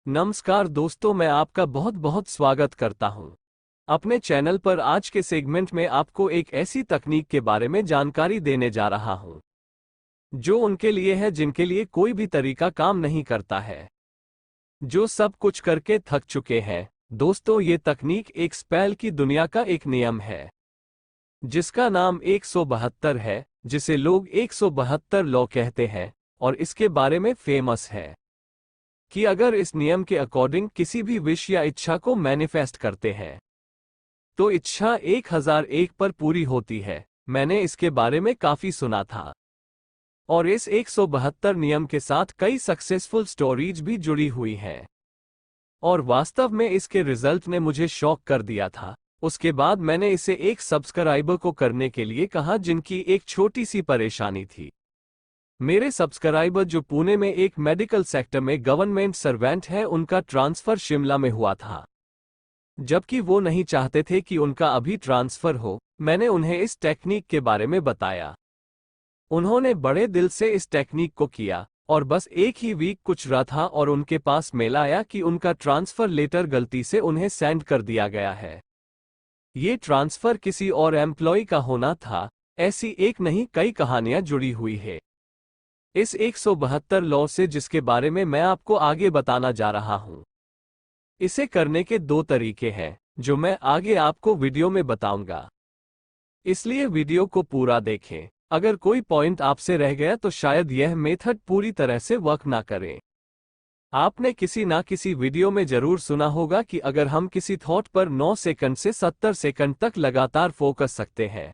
नमस्कार दोस्तों, मैं आपका बहुत बहुत स्वागत करता हूं। अपने चैनल पर आज के सेगमेंट में आपको एक ऐसी तकनीक के बारे में जानकारी देने जा रहा हूं जो उनके लिए है जिनके लिए कोई भी तरीका काम नहीं करता है, जो सब कुछ करके थक चुके हैं। दोस्तों, ये तकनीक एक स्पेल की दुनिया का एक नियम है जिसका नाम 172 है, जिसे लोग 172 लॉ कहते हैं और इसके बारे में फेमस है कि अगर इस नियम के अकॉर्डिंग किसी भी विश या इच्छा को मैनिफेस्ट करते हैं तो इच्छा 1001 पर पूरी होती है। मैंने इसके बारे में काफी सुना था और इस 172 नियम के साथ कई सक्सेसफुल स्टोरीज भी जुड़ी हुई हैं और वास्तव में इसके रिजल्ट ने मुझे शॉक कर दिया था। उसके बाद मैंने इसे एक सब्सक्राइबर को करने के लिए कहा जिनकी एक छोटी सी परेशानी थी। मेरे सब्सक्राइबर जो पुणे में एक मेडिकल सेक्टर में गवर्नमेंट सर्वेंट है, उनका ट्रांसफर शिमला में हुआ था, जबकि वो नहीं चाहते थे कि उनका अभी ट्रांसफर हो। मैंने उन्हें इस टेक्निक के बारे में बताया। उन्होंने बड़े दिल से इस टेक्निक को किया और बस एक ही वीक कुछ रहा था और उनके पास मेल आया कि उनका ट्रांसफर लेटर गलती से उन्हें सेंड कर दिया गया है। ये ट्रांसफर किसी और एम्प्लॉय का होना था। ऐसी एक नहीं, कई कहानियां जुड़ी हुई है इस 172 लॉ से, जिसके बारे में मैं आपको आगे बताना जा रहा हूं। इसे करने के दो तरीके हैं जो मैं आगे आपको वीडियो में बताऊंगा, इसलिए वीडियो को पूरा देखें। अगर कोई पॉइंट आपसे रह गया तो शायद यह मेथड पूरी तरह से वर्क ना करे। आपने किसी ना किसी वीडियो में जरूर सुना होगा कि अगर हम किसी थॉट पर 9 सेकंड से 70 सेकंड तक लगातार फोकस सकते हैं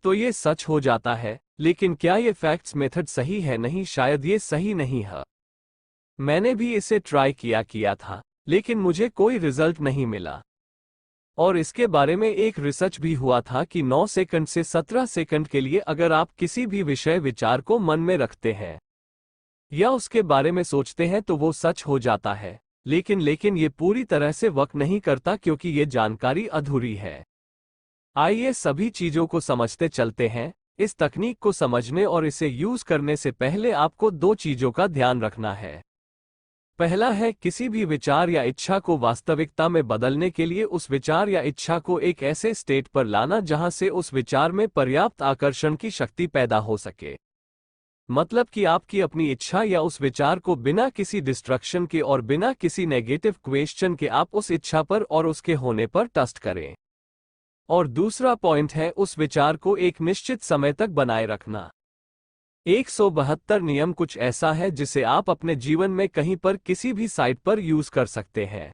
तो ये सच हो जाता है। लेकिन क्या ये फैक्ट्स मेथड सही है? नहीं, शायद ये सही नहीं है। मैंने भी इसे ट्राई किया था लेकिन मुझे कोई रिजल्ट नहीं मिला। और इसके बारे में एक रिसर्च भी हुआ था कि 9 सेकंड से 17 सेकंड के लिए अगर आप किसी भी विषय विचार को मन में रखते हैं या उसके बारे में सोचते हैं तो वो सच हो जाता है। लेकिन ये पूरी तरह से वर्क नहीं करता क्योंकि ये जानकारी अधूरी है। आइए सभी चीजों को समझते चलते हैं। इस तकनीक को समझने और इसे यूज करने से पहले आपको दो चीजों का ध्यान रखना है। पहला है किसी भी विचार या इच्छा को वास्तविकता में बदलने के लिए उस विचार या इच्छा को एक ऐसे स्टेट पर लाना जहां से उस विचार में पर्याप्त आकर्षण की शक्ति पैदा हो सके। मतलब कि आपकी अपनी इच्छा या उस विचार को बिना किसी डिस्ट्रक्शन के और बिना किसी नेगेटिव क्वेश्चन के आप उस इच्छा पर और उसके होने पर ट्रस्ट करें। और दूसरा पॉइंट है उस विचार को एक निश्चित समय तक बनाए रखना। 172 नियम कुछ ऐसा है जिसे आप अपने जीवन में कहीं पर किसी भी साइट पर यूज कर सकते हैं,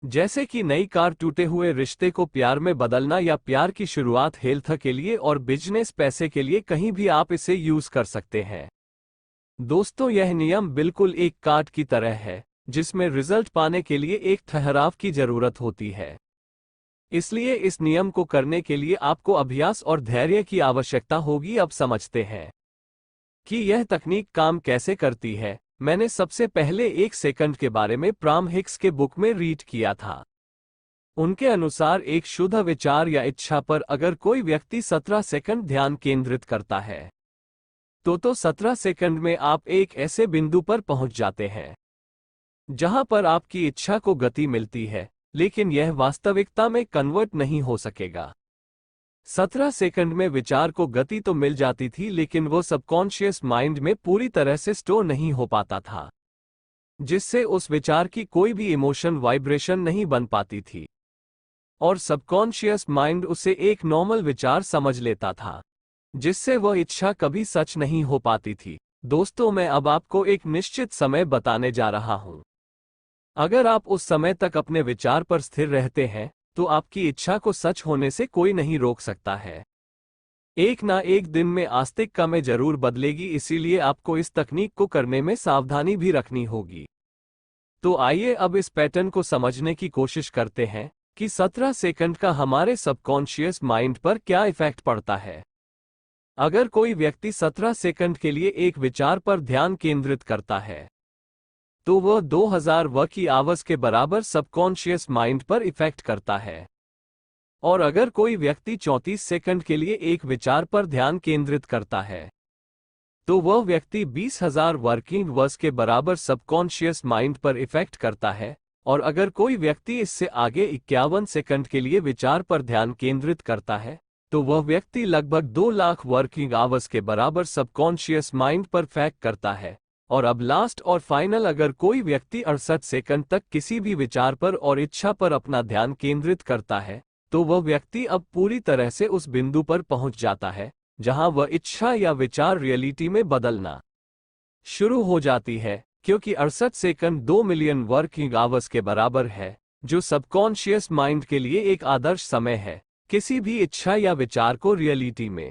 जैसे कि नई कार, टूटे हुए रिश्ते को प्यार में बदलना या प्यार की शुरुआत हेल्थ के लिए और बिजनेस पैसे के लिए, कहीं भी आप इसे यूज कर सकते हैं। दोस्तों, यह नियम बिल्कुल एक कार्ड की तरह है जिसमें रिजल्ट पाने के लिए एक ठहराव की जरूरत होती है। इसलिए इस नियम को करने के लिए आपको अभ्यास और धैर्य की आवश्यकता होगी। अब समझते हैं कि यह तकनीक काम कैसे करती है। मैंने सबसे पहले 1 सेकंड के बारे में प्राम हिक्स के बुक में रीड किया था। उनके अनुसार एक शुद्ध विचार या इच्छा पर अगर कोई व्यक्ति 17 सेकंड ध्यान केंद्रित करता है तो 17 सेकंड में आप एक ऐसे बिंदु पर पहुंच जाते हैं जहां पर आपकी इच्छा को गति मिलती है, लेकिन यह वास्तविकता में कन्वर्ट नहीं हो सकेगा। 17 सेकंड में विचार को गति तो मिल जाती थी लेकिन वो सबकॉन्शियस माइंड में पूरी तरह से स्टोर नहीं हो पाता था, जिससे उस विचार की कोई भी इमोशन वाइब्रेशन नहीं बन पाती थी और सबकॉन्शियस माइंड उसे एक नॉर्मल विचार समझ लेता था, जिससे वह इच्छा कभी सच नहीं हो पाती थी। दोस्तों, मैं अब आपको एक निश्चित समय बताने जा रहा हूं। अगर आप उस समय तक अपने विचार पर स्थिर रहते हैं तो आपकी इच्छा को सच होने से कोई नहीं रोक सकता है। एक ना एक दिन में आस्तिकता में जरूर बदलेगी, इसीलिए आपको इस तकनीक को करने में सावधानी भी रखनी होगी। तो आइए अब इस पैटर्न को समझने की कोशिश करते हैं कि 17 सेकंड का हमारे सबकॉन्शियस माइंड पर क्या इफेक्ट पड़ता है। अगर कोई व्यक्ति 17 सेकंड के लिए एक विचार पर ध्यान केंद्रित करता है तो वह 2000 वर्किंग आवर्स के बराबर सबकॉन्शियस माइंड पर इफेक्ट करता है। और अगर कोई व्यक्ति 34 सेकंड के लिए एक विचार पर ध्यान केंद्रित करता है तो वह व्यक्ति 20,000 वर्किंग आवर्स के बराबर सबकॉन्शियस माइंड पर इफेक्ट करता है। और अगर कोई व्यक्ति इससे आगे 51 सेकंड के लिए विचार पर ध्यान केंद्रित करता है, तो वह व्यक्ति लगभग 2 लाख वर्किंग आवर्स के बराबर सबकॉन्शियस माइंड पर इफेक्ट करता है। और अब लास्ट और फाइनल, अगर कोई व्यक्ति 68 सेकंड तक किसी भी विचार पर और इच्छा पर अपना ध्यान केंद्रित करता है, तो वह व्यक्ति अब पूरी तरह से उस बिंदु पर पहुंच जाता है जहां वह इच्छा या विचार रियलिटी में बदलना शुरू हो जाती है, क्योंकि 68 सेकंड 2 मिलियन वर्किंग आवर्स के बराबर है, जो सबकॉन्शियस माइंड के लिए एक आदर्श समय है किसी भी इच्छा या विचार को रियलिटी में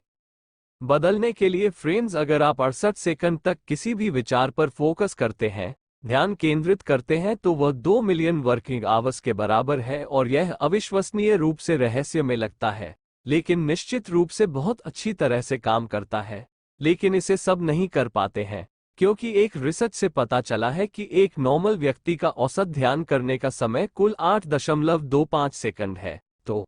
बदलने के लिए। फ्रेंड्स, अगर आप 68 सेकंड तक किसी भी विचार पर फोकस करते हैं, ध्यान केंद्रित करते हैं, तो वह 2 मिलियन वर्किंग आवर्स के बराबर है। और यह अविश्वसनीय रूप से रहस्य में लगता है, लेकिन निश्चित रूप से बहुत अच्छी तरह से काम करता है। लेकिन इसे सब नहीं कर पाते हैं, क्योंकि एक रिसर्च से पता चला है कि एक नॉर्मल व्यक्ति का औसत ध्यान करने का समय कुल 8.25 सेकंड है। तो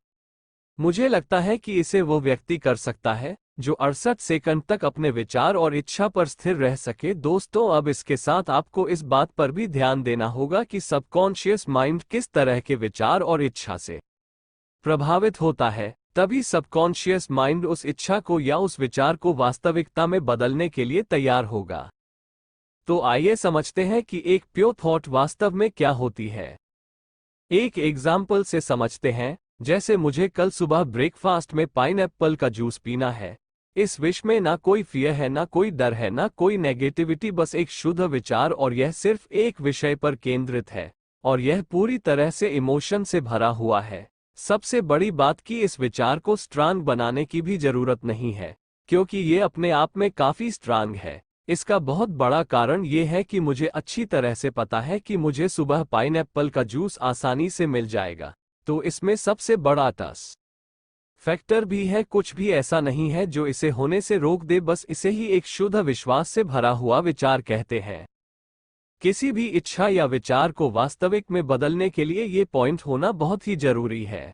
मुझे लगता है कि इसे वो व्यक्ति कर सकता है जो 68 सेकंड तक अपने विचार और इच्छा पर स्थिर रह सके। दोस्तों, अब इसके साथ आपको इस बात पर भी ध्यान देना होगा कि सबकॉन्शियस माइंड किस तरह के विचार और इच्छा से प्रभावित होता है, तभी सबकॉन्शियस माइंड उस इच्छा को या उस विचार को वास्तविकता में बदलने के लिए तैयार होगा। तो आइए समझते हैं कि एक प्योर थॉट वास्तव में क्या होती है। एक एग्जाम्पल से समझते हैं। जैसे मुझे कल सुबह ब्रेकफास्ट में पाइनएप्पल का जूस पीना है। इस विश में ना कोई फियर है, ना कोई डर है, ना कोई नेगेटिविटी, बस एक शुद्ध विचार, और यह सिर्फ एक विषय पर केंद्रित है और यह पूरी तरह से इमोशन से भरा हुआ है। सबसे बड़ी बात कि इस विचार को स्ट्रांग बनाने की भी जरूरत नहीं है, क्योंकि ये अपने आप में काफी स्ट्रांग है। इसका बहुत बड़ा कारण ये है कि मुझे अच्छी तरह से पता है कि मुझे सुबह पाइनएप्पल का जूस आसानी से मिल जाएगा। तो इसमें सबसे बड़ा टस फैक्टर भी है। कुछ भी ऐसा नहीं है जो इसे होने से रोक दे, बस इसे ही एक शुद्ध विश्वास से भरा हुआ विचार कहते हैं। किसी भी इच्छा या विचार को वास्तविक में बदलने के लिए ये पॉइंट होना बहुत ही जरूरी है।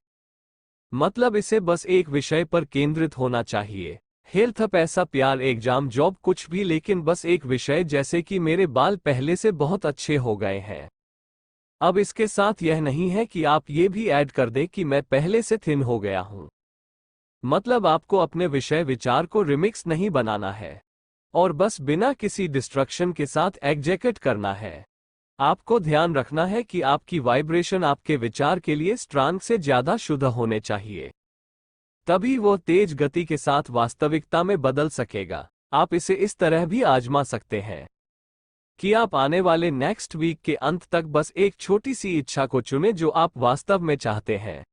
मतलब इसे बस एक विषय पर केंद्रित होना चाहिए। हेल्थ, पैसा, प्यार, एग्जाम, जॉब, कुछ भी, लेकिन बस एक विषय। जैसे कि मेरे बाल पहले से बहुत अच्छे हो गए हैं। अब इसके साथ यह नहीं है कि आप ये भी ऐड कर दें कि मैं पहले से थिन हो गया हूं। मतलब आपको अपने विषय विचार को रिमिक्स नहीं बनाना है और बस बिना किसी डिस्ट्रक्शन के साथ एग्जीक्यूट करना है। आपको ध्यान रखना है कि आपकी वाइब्रेशन आपके विचार के लिए स्ट्रांग से ज्यादा शुद्ध होने चाहिए, तभी वो तेज गति के साथ वास्तविकता में बदल सकेगा। आप इसे इस तरह भी आजमा सकते हैं कि आप आने वाले नेक्स्ट वीक के अंत तक बस एक छोटी सी इच्छा को चुनें जो आप वास्तव में चाहते हैं,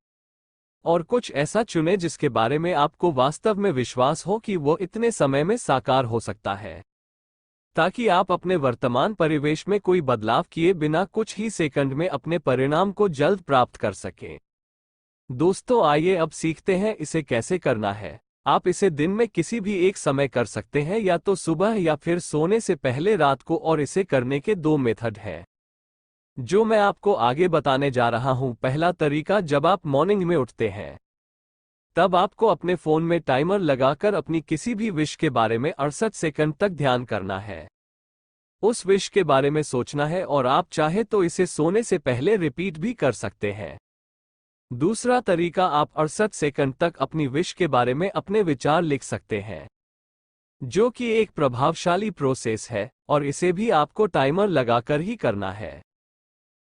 और कुछ ऐसा चुनें जिसके बारे में आपको वास्तव में विश्वास हो कि वो इतने समय में साकार हो सकता है, ताकि आप अपने वर्तमान परिवेश में कोई बदलाव किए बिना कुछ ही सेकंड में अपने परिणाम को जल्द प्राप्त कर सकें। दोस्तों, आइए अब सीखते हैं इसे कैसे करना है। आप इसे दिन में किसी भी एक समय कर सकते हैं, या तो सुबह या फिर सोने से पहले रात को, और इसे करने के 2 मेथड हैं जो मैं आपको आगे बताने जा रहा हूं। पहला तरीका, जब आप मॉर्निंग में उठते हैं तब आपको अपने फोन में टाइमर लगाकर अपनी किसी भी विश के बारे में 68 सेकंड तक ध्यान करना है। उस विश के बारे में सोचना है, और आप चाहे तो इसे सोने से पहले रिपीट भी कर सकते हैं। दूसरा तरीका, आप 68 सेकंड तक अपनी विश के बारे में अपने विचार लिख सकते हैं, जो कि एक प्रभावशाली प्रोसेस है, और इसे भी आपको टाइमर लगाकर ही करना है।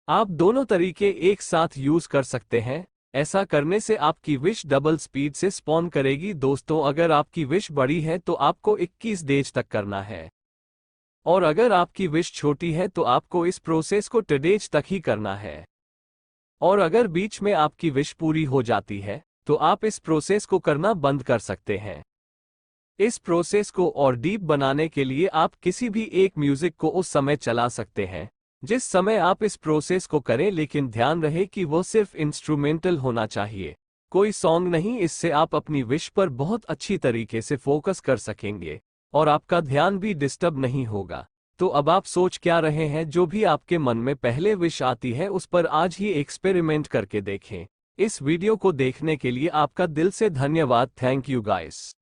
आप दोनों तरीके एक साथ यूज कर सकते हैं। ऐसा करने से आपकी विश डबल स्पीड से स्पॉन करेगी। दोस्तों, अगर आपकी विश बड़ी है तो आपको 21 डेज तक करना है, और अगर आपकी विश छोटी है तो आपको इस प्रोसेस को 10 डेज तक ही करना है। और अगर बीच में आपकी विश पूरी हो जाती है तो आप इस प्रोसेस को करना बंद कर सकते हैं। इस प्रोसेस को और डीप बनाने के लिए आप किसी भी एक म्यूजिक को उस समय चला सकते हैं जिस समय आप इस प्रोसेस को करें, लेकिन ध्यान रहे कि वो सिर्फ इंस्ट्रूमेंटल होना चाहिए, कोई सॉन्ग नहीं। इससे आप अपनी विश पर बहुत अच्छी तरीके से फोकस कर सकेंगे और आपका ध्यान भी डिस्टर्ब नहीं होगा। तो अब आप सोच क्या रहे हैं? जो भी आपके मन में पहले विश आती है उस पर आज ही एक्सपेरिमेंट करके देखें। इस वीडियो को देखने के लिए आपका दिल से धन्यवाद। Thank you guys.